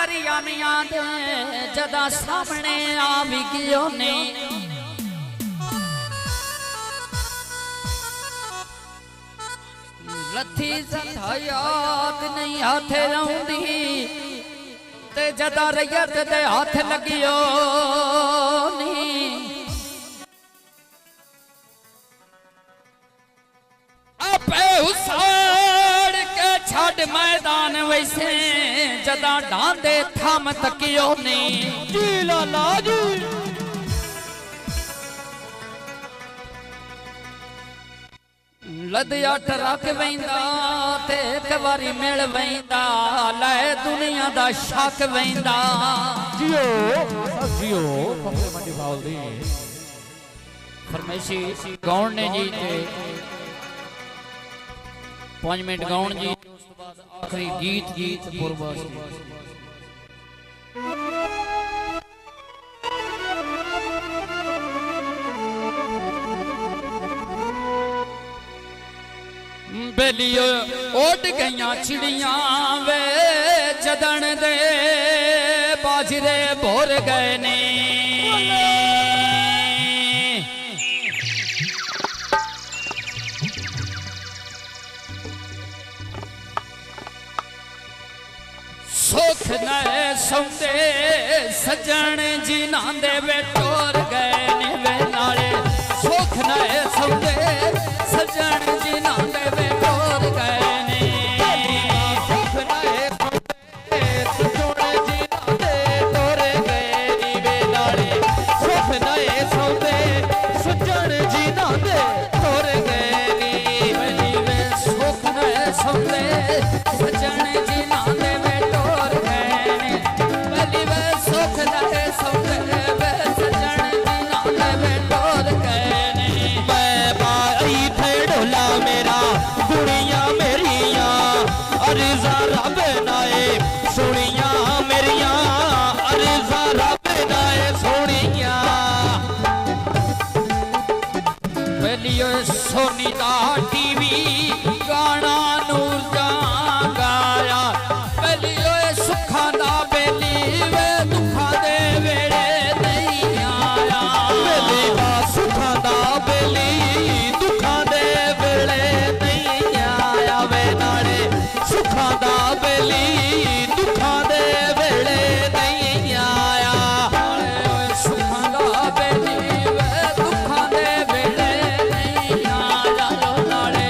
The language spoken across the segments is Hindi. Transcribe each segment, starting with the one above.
बारी आमिया दे जदा सामने आ भी गयो ने लथी याद नहीं हाथे रौंदी ते जदा रैयत दे हाथ लगियो नी आपे उसाड़ के छड़ मैदान वैसे जदा डांदे थम तकियो नी जी लाला जी लदिया टरक वेंदा ते एक बारी मिल वेंदा लै दुनिया दा शक वेंदा जियो जियो फकरे मंडी बाउल दी फरमाइशी गाउन ने जी ते 5 मिनट गाउन जी उस तो बाद आखिरी गीत पुरबास बेलियो उड़ गईया चिड़िया वे जदन दे बाजरे भोर गए ने सुख नए सौंदे सजन जी नांदे वे टोर गए ने वे नाले सुख नए सौंदे सजन जी नांदे वे टोर गए ने सुख नए सौंदे जी नांदे टोर गए नी वे नाले सुख नए सौंदे सजन जी नांदे टोर गए नी वे सुख नए सौंदे सजन जी नांदे वे टोर गए ने बली वे सुख नए सौंदे वे सजन जी नांदे वे टोर गए ने मैं बाई थे ढोला मेरा दुनिया मेरिया अर्जा रब नाए सुनिया मेरिया अर्जा रब नाए सुनिया बेलियो सोनी दा टीवी गाना नूर जा गाया बेलियो सुखा दा बेली वे दुखा दे वेड़े नहीं आया बेली दा सुखा दा बेली दुखा दे वेले नहीं आया वे नाले सुखा दा बेली दुखा दे वेले नहीं आया सुखा दा बेली वे दुखा दे वेड़े नहीं आया नाले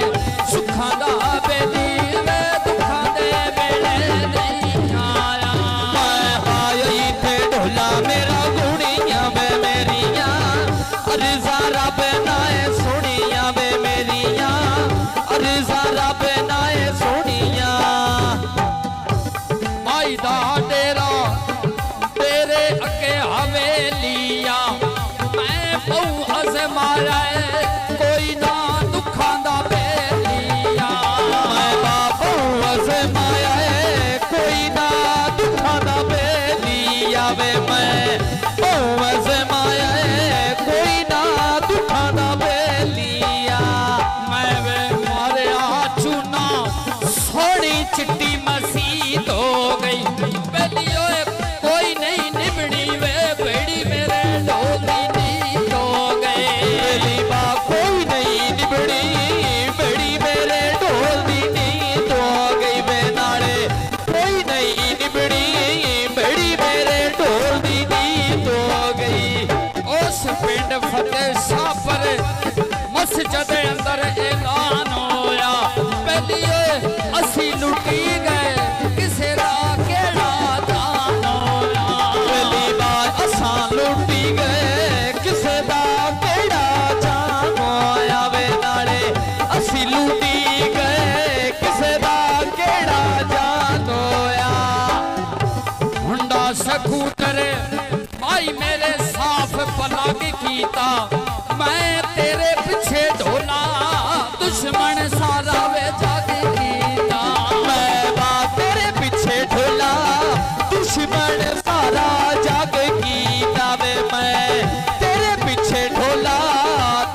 सुखा दा बेली वे दुखा दे वेड़े नहीं आया मैं आई थे ढोला मेरा गुड़िया वे मेरिया अर्जा रब नाए सुनिया वे मेरिया अर्जा रब नाए सुनिया माई दा डेरा तेरे अगे हवेलिया मैं बहु अजमाया कोई ना दुखा दा बेलिया मैं बाबू अजमाया कोई ना दुखा दा बेलिया वे मैं बहु अजमाया कोई ना दुखा दा बेलिया मैं वे मारे चूना सोनी चिट्टी मसीद हो गई बेलियो कोई नहीं निबड़ी वे बेड़ी मेरे ढोली नींद हो गए बेली बा कोई नहीं निबड़ी बेड़ी मेरे ढोल दी नींद हो गई वे नाले कोई नहीं निबड़ी बेड़ी मेरे ढोल दी नींद हो गई उस पिंड फतेह शाह पर मस्जिद अंदर ऐलान होया पहली असी लुटी गए किसे दा केड़ा दान होया पहली बार असा लुटी गए किसे दा केड़ा जान होया वे नाले असी लुटी गए किसे दा केड़ा जान होया हुंडा सकूटर भाई मेरे साफ पलग कीता मैं तेरे पीछे ढोला दुश्मन सारा वे जग कीता मैं बात तेरे पीछे ढोला दुश्मन सारा जग कीता वे मैं तेरे पीछे ढोला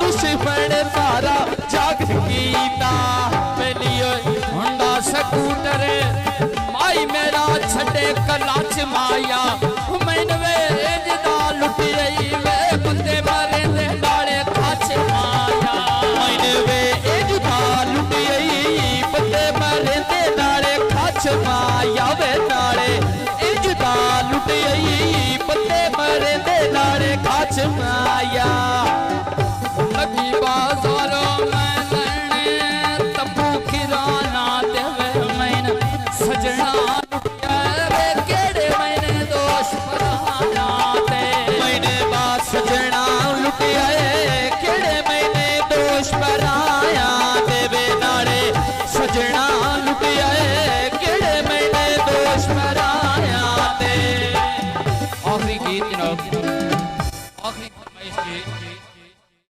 दुश्मन सारा जग कीता बेलियो हुंडा सकूटर माई मेरा छड़े लाच माया